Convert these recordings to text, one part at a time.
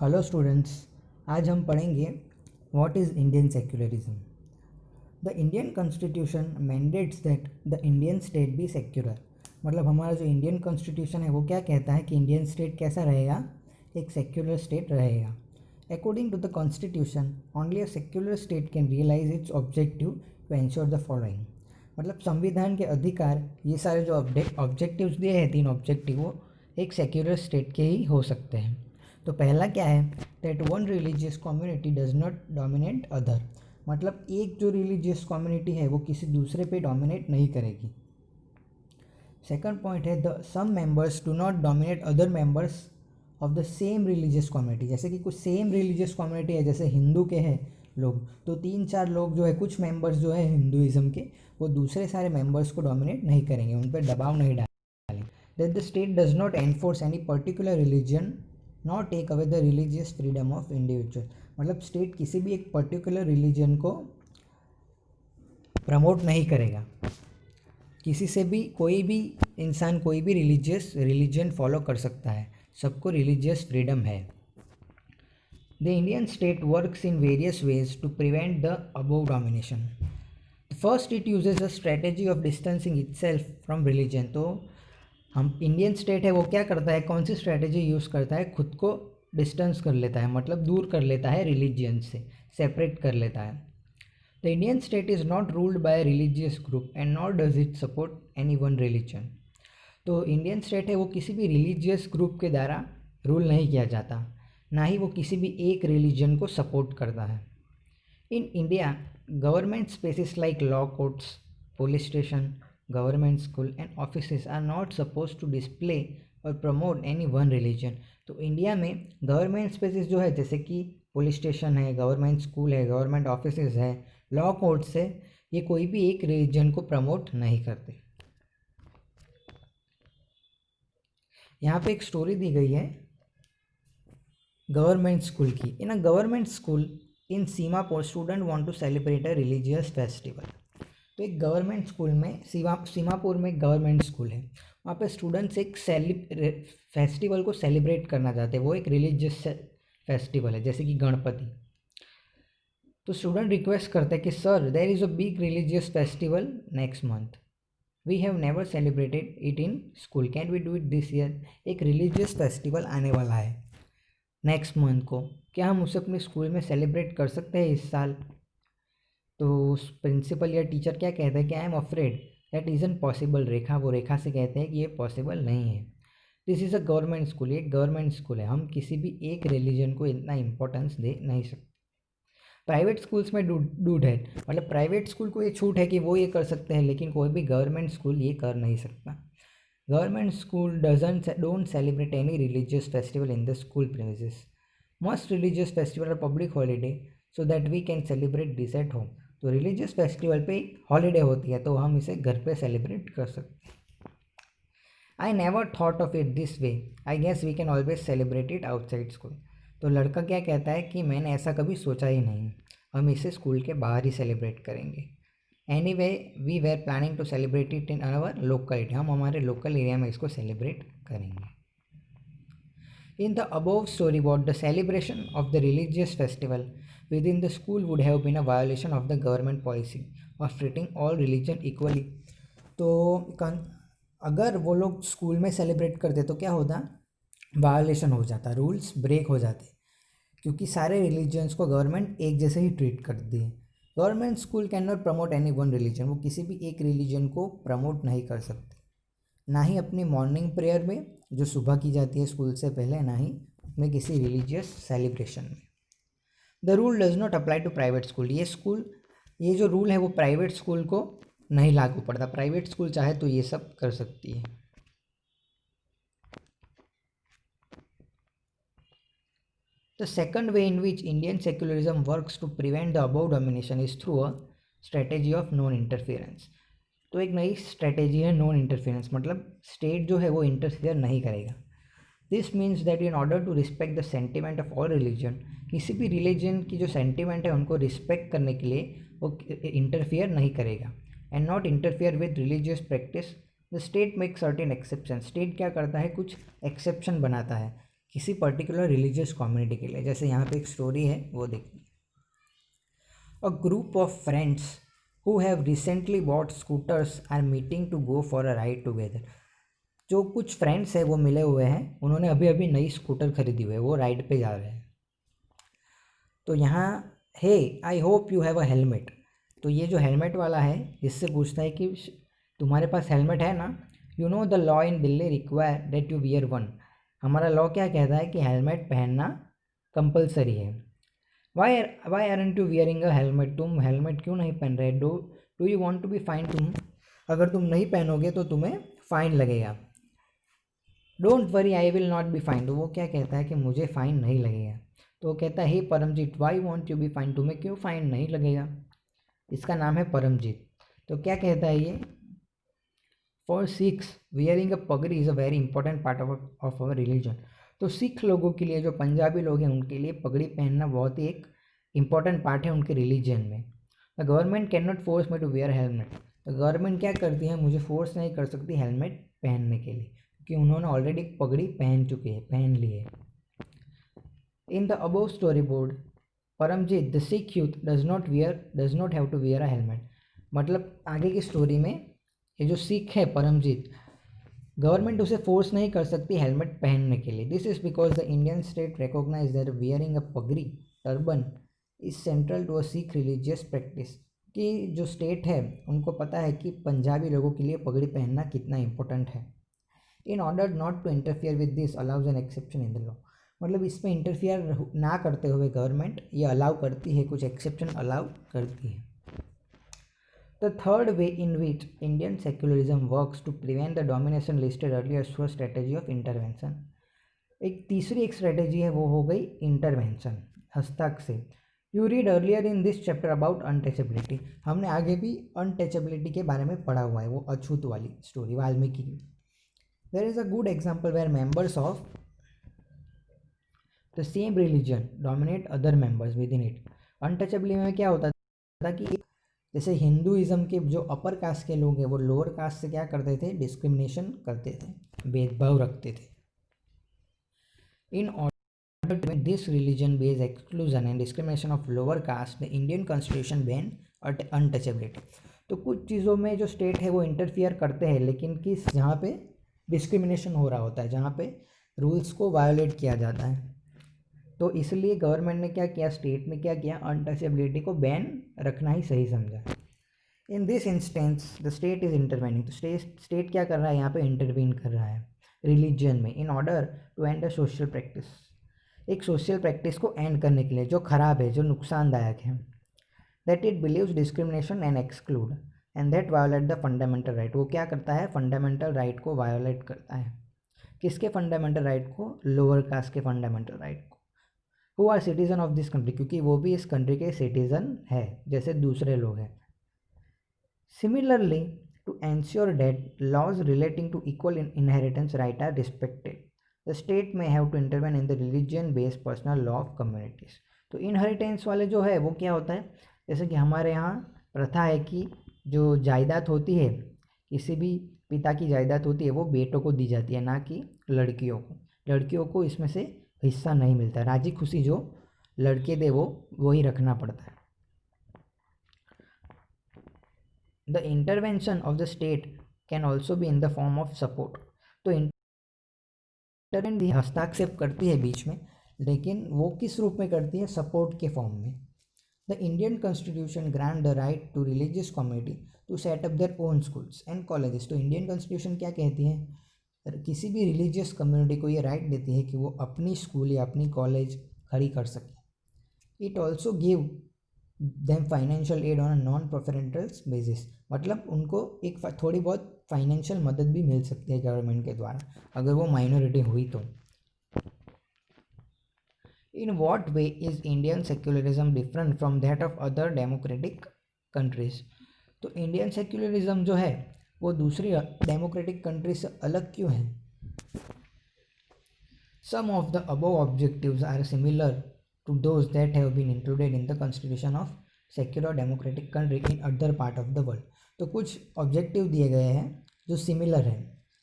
Hello students, आज हम पढ़ेंगे what is Indian secularism. The Indian constitution mandates that the Indian state be secular. मतलब हमारा जो इंडियन कॉन्स्टिट्यूशन है वो क्या कहता है कि इंडियन स्टेट कैसा रहेगा, एक सेक्युलर स्टेट रहेगा। According to the constitution only a secular state can realise its objective to ensure the following. मतलब संविधान के अधिकार, ये सारे जो ऑब्जेक्टिव्स दिए हैं, 3 ऑब्जेक्टिव, वो एक सेक्युलर स्टेट के ही हो सकते हैं। तो पहला क्या है, that one religious community does not dominate other. मतलब एक जो रिलीजियस कम्युनिटी है वो किसी दूसरे पे डोमिनेट नहीं करेगी। सेकंड पॉइंट है, the some members do not dominate other members of the same religious community. जैसे कि कुछ सेम रिलीजियस कम्युनिटी है, जैसे हिंदू के हैं लोग, तो 3-4 लोग जो है, कुछ मेंबर्स जो है हिंदुइज्म के, वो दूसरे सारे मेंबर्स को डोमिनेट नहीं करेंगे, उन पर दबाव नहीं डालेंगे। That the state does not enforce any particular religion not take away the religious freedom of individual. मतलब स्टेट किसी भी एक पर्टिकुलर रिलीजन को प्रमोट नहीं करेगा। किसी से भी कोई भी इंसान कोई भी रिलीजन फॉलो कर सकता है, सबको रिलीजियस फ्रीडम है। The Indian state works in various ways to prevent the above domination. First, it uses a strategy of distancing itself from religion. तो हम इंडियन स्टेट है वो क्या करता है, कौन सी स्ट्रेटेजी यूज़ करता है, खुद को डिस्टेंस कर लेता है, मतलब दूर कर लेता है रिलीजियन से, सेपरेट कर लेता है। The Indian state is not ruled by religious group and not does it support any one religion. तो इंडियन स्टेट है वो किसी भी रिलीजियस ग्रुप के द्वारा रूल नहीं किया जाता, ना ही वो किसी भी एक रिलीजन को सपोर्ट करता है। In India, government spaces like law courts, police station, government school and offices are not supposed to display or promote any one religion. तो इंडिया में गवर्नमेंट स्पेसेस जो है, जैसे कि पुलिस स्टेशन है, गवर्नमेंट स्कूल है, गवर्नमेंट ऑफिसेज है, law courts है, ये कोई भी एक रिलीजन को प्रमोट नहीं करते। यहाँ पे एक स्टोरी दी गई है गवर्नमेंट स्कूल की। In a government school in Seemapur, student want to celebrate a religious festival. तो एक गवर्नमेंट स्कूल में, सीमापुर में एक गवर्नमेंट स्कूल है, वहाँ पे स्टूडेंट्स एक फेस्टिवल को सेलिब्रेट करना चाहते हैं। वो एक रिलीजियस फेस्टिवल है, जैसे कि गणपति। तो स्टूडेंट रिक्वेस्ट करते हैं कि sir, there is a big religious festival next month, we have never celebrated it in school, can we do it this year. एक रिलीजियस फेस्टिवल आने वाला है नेक्स्ट मंथ को, क्या हम उसे अपने स्कूल में सेलिब्रेट कर सकते हैं इस साल। तो प्रिंसिपल या टीचर क्या कहते हैं कि I am afraid that isn't possible. वो रेखा से कहते हैं कि ये पॉसिबल नहीं है। This is a government school, ये गवर्नमेंट स्कूल है, हम किसी भी एक रिलीजन को इतना इंपॉर्टेंस दे नहीं सकते। प्राइवेट स्कूल्स में डूड है, मतलब प्राइवेट स्कूल को ये छूट है कि वो ये कर सकते हैं, लेकिन कोई भी गवर्नमेंट स्कूल ये कर नहीं सकता। Government school don't celebrate any religious festival in the school premises. Most religious festival are public holiday so that we can celebrate this at home. तो रिलीजियस फेस्टिवल पे हॉलीडे होती है, तो हम इसे घर पे सेलिब्रेट कर सकते हैं। I never thought of it this way, I guess we can always celebrate it outside school. तो लड़का क्या कहता है कि मैंने ऐसा कभी सोचा ही नहीं, हम इसे स्कूल के बाहर ही सेलिब्रेट करेंगे। Anyway we were planning to celebrate it in our locality, हम हमारे लोकल एरिया में इसको सेलिब्रेट करेंगे। In the above story about the celebration of the religious festival with in the school would have been a violation of the government policy of treating all religion equally. तो अगर वो लोग school में celebrate करते तो क्या होता, violation हो जाता, रूल्स ब्रेक हो जाते, क्योंकि सारे रिलीजन्स को गवर्नमेंट एक जैसे ही ट्रीट करती है। Government school can not promote any one religion, वो किसी भी एक रिलीजन को प्रमोट नहीं कर सकते, ना ही अपनी मॉर्निंग प्रेयर में जो सुबह की जाती है स्कूल से पहले, ना ही अपने किसी रिलीजियस सेलिब्रेशन में। The rule does not apply to private school, ये जो रूल है वो प्राइवेट स्कूल को नहीं लागू पड़ता। प्राइवेट स्कूल चाहे तो ये सब कर सकती है। The second way in which Indian secularism works to prevent the above domination is through a strategy of non-interference. तो एक नई स्ट्रेटेजी है नॉन इंटरफेरेंस, मतलब स्टेट जो है वो इंटरफेयर नहीं करेगा। This means that in order to respect the sentiment of all religion, किसी भी रिलीजन की जो सेंटिमेंट है उनको रिस्पेक्ट करने के लिए वो इंटरफेयर नहीं करेगा। And not interfere with religious practice, the state make certain exception, state क्या करता है, कुछ एक्सेप्शन बनाता है किसी पर्टिकुलर रिलीजियस कम्युनिटी के लिए। जैसे यहाँ पे एक स्टोरी है, वो देखिए। A group of friends who have recently bought scooters are meeting to go for a ride together. जो कुछ फ्रेंड्स हैं वो मिले हुए हैं, उन्होंने अभी अभी नई स्कूटर खरीदी हुई है, वो राइड पे जा रहे हैं। तो यहाँ hey I hope you have a helmet. तो ये जो हेलमेट वाला है, इससे पूछता है कि तुम्हारे पास हेलमेट है ना। You know the law in Delhi require that you wear one. हमारा लॉ क्या कहता है कि हेलमेट पहनना कंपलसरी है। Why aren't you wearing a helmet. तुम हेलमेट क्यों नहीं पहन रहे। Do you want to be fine. अगर तुम नहीं पहनोगे तो तुम्हें फ़ाइन लगेगा। Don't worry I will not be fine. तो वो क्या कहता है कि मुझे फ़ाइन नहीं लगेगा। तो वो कहता है hey Paramjit why want you be fine. तुम्हें क्यों फ़ाइन नहीं लगेगा। इसका नाम है परमजीत। तो क्या कहता है ये, फॉर सिख्स वियरिंग अ पगड़ी is a very important part of our religion. तो सिख लोगों के लिए, जो पंजाबी लोग हैं, उनके लिए पगड़ी पहनना बहुत ही एक इंपॉर्टेंट पार्ट है उनके रिलीजन में। The government can not force me to wear helmet. तो गवर्नमेंट क्या करती है, मुझे फोर्स नहीं कर सकती हेलमेट पहनने के लिए, क्योंकि उन्होंने ऑलरेडी पगड़ी पहन ली है। In the above story board Paramjeet the Sikh youth does not have to wear a helmet. मतलब आगे की स्टोरी में ये जो सिख है परमजीत, गवर्नमेंट उसे फोर्स नहीं कर सकती हेलमेट पहनने के लिए। This is because the Indian state recognize that wearing a pagdi turban is central to a Sikh religious practice. कि जो स्टेट है उनको पता है कि पंजाबी लोगों के लिए पगड़ी पहनना कितना इंपॉर्टेंट है। In order not to interfere with this allows an exception in the law. मतलब इसमें इंटरफियर ना करते हुए गवर्नमेंट ये अलाउ करती है, कुछ एक्सेप्शन अलाउ करती है। The third way in which Indian secularism works to prevent the domination listed earlier is through a strategy of intervention. एक स्ट्रेटेजी है, वो हो गई इंटरवेंशन, हस्तक्षेप। You read earlier in this chapter about untouchability. हमने आगे भी अनटचेबिलिटी के बारे में पढ़ा हुआ है, वो अछूत वाली स्टोरी वाल्मीकि की। There is a good example where members of the same religion dominate other members with in it. Untouchability में क्या होता था कि जैसे हिंदुइज्म के जो अपर कास्ट के लोग हैं वो लोअर कास्ट से क्या करते थे, डिस्क्रिमिनेशन करते थे, भेदभाव रखते थे। In order to this religion based exclusion and discrimination of lower caste the Indian constitution ban untouchability. तो कुछ चीज़ों में जो स्टेट है वो इंटरफियर करते हैं, लेकिन किस, जहाँ पे डिस्क्रिमिनेशन हो रहा होता है, जहाँ पे रूल्स को वायोलेट किया जाता है। तो इसलिए गवर्नमेंट ने क्या किया, स्टेट ने क्या किया, अनटचेबिलिटी को बैन रखना ही सही समझा। In this instance the state is intervening. तो स्टेट क्या कर रहा है, यहाँ पे इंटरवीन कर रहा है रिलीजन में, in order to end a social practice. एक सोशल प्रैक्टिस को एंड करने के लिए जो खराब है, जो नुकसानदायक है। That it believes discrimination and exclude and that violate the fundamental right. वो क्या करता है, फंडामेंटल राइट को वायोलेट करता है। किसके फंडामेंटल राइट को, लोअर कास्ट के फंडामेंटल राइट को। Who are citizen of this country, क्योंकि वो भी इस कंट्री के सिटीजन है जैसे दूसरे लोग हैं। Similarly to ensure that laws relating to equal inheritance right are respected the state may have to intervene in the religion based personal law of communities. तो इनहेरिटेंस वाले जो है वो क्या होता है, जैसे कि हमारे यहाँ प्रथा है कि जो जायदाद होती है, किसी भी पिता की जायदाद होती है वो बेटों को दी जाती है, ना कि लड़कियों को। लड़कियों को इसमें से हिस्सा नहीं मिलता, राजी खुशी जो लड़के दे वो ही रखना पड़ता है। The intervention of the state can also be in the form of support. तो इंटरवेंट भी हस्तक्षेप करती है बीच में, लेकिन वो किस रूप में करती है, सपोर्ट के फॉर्म में। The Indian constitution grant the right to religious community to set up their own schools and colleges. तो इंडियन कॉन्स्टिट्यूशन क्या कहती है, किसी भी रिलीजियस कम्युनिटी को ये राइट देती है कि वो अपनी स्कूल या अपनी कॉलेज खड़ी कर सके। It also give them financial aid on a non preferential basis. मतलब उनको एक थोड़ी बहुत फाइनेंशियल मदद भी मिल सकती है गवर्नमेंट के द्वारा, अगर वो माइनॉरिटी हुई तो। In what way is Indian secularism different from that of other democratic countries. तो इंडियन सेक्युलरिज्म जो है वो दूसरी डेमोक्रेटिक कंट्री से अलग क्यों है। Some of the above objectives are similar to those that have been included in the constitution of secular democratic country in other part of the world। तो कुछ ऑब्जेक्टिव दिए गए हैं जो सिमिलर हैं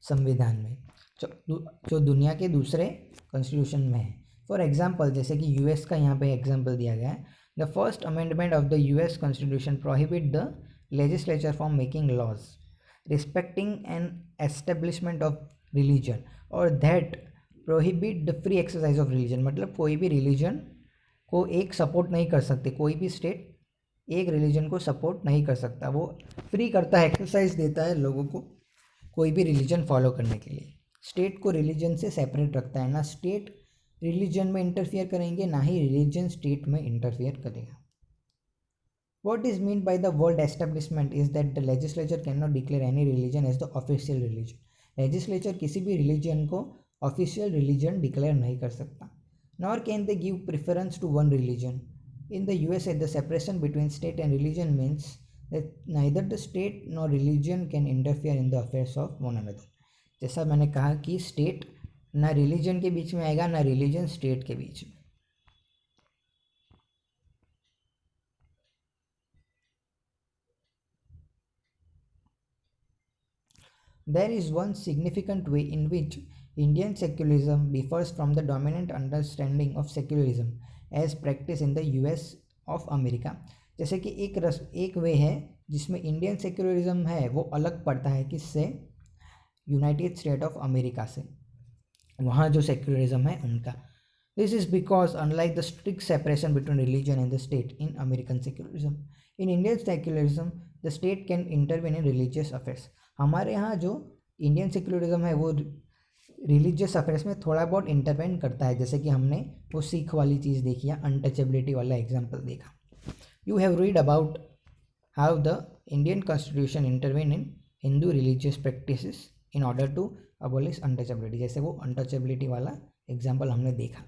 संविधान में, जो दुनिया के दूसरे कॉन्स्टिट्यूशन में है। फॉर एग्जांपल जैसे कि यूएस का यहाँ पे एग्जांपल दिया गया है, the first amendment of the US constitution prohibit the legislature from making laws respecting an establishment of religion और that prohibit the free exercise of religion. मतलब कोई भी रिलीजन को एक सपोर्ट नहीं कर सकते, कोई भी स्टेट एक रिलीजन को सपोर्ट नहीं कर सकता, वो फ्री करता है, एक्सरसाइज देता है लोगों को कोई भी रिलीजन फॉलो करने के लिए। स्टेट को रिलीजन से सेपरेट रखता है, ना स्टेट रिलीजन में इंटरफियर करेंगे ना ही रिलीजन स्टेट में इंटरफियर करेगा। What is meant by the world establishment is that the legislature cannot declare any religion as the official religion. Legislature किसी भी religion को official religion declare नहीं कर सकता, nor can they give preference to one religion. In the USA, the separation between state and religion means that neither the state nor religion can interfere in the affairs of one another. जैसा मैंने कहा कि state ना religion के बीच में आएगा, ना religion state के बीच में। There is one significant way in which Indian secularism differs from the dominant understanding of secularism as practiced in the US of America. जैसे कि एक वे है जिसमें इंडियन सेक्युलरिज्म है वो अलग पड़ता है किससे, यूनाइटेड स्टेट ऑफ अमेरिका से, वहाँ जो सेक्युलरिज्म है उनका। This is because unlike the strict separation between religion and the state in American secularism, in Indian secularism the state can intervene in religious affairs. हमारे यहाँ जो इंडियन सेक्युलरिज्म है वो रिलीजियस अफेयर्स में थोड़ा बहुत इंटरवेन करता है, जैसे कि हमने वो सिख वाली चीज़ देखी है, अनटचेबिलिटी वाला एग्जाम्पल देखा। You have read about how the Indian constitution intervene in Hindu religious practices in order to abolish untouchability, जैसे वो अनटचेबिलिटी वाला एग्जाम्पल हमने देखा।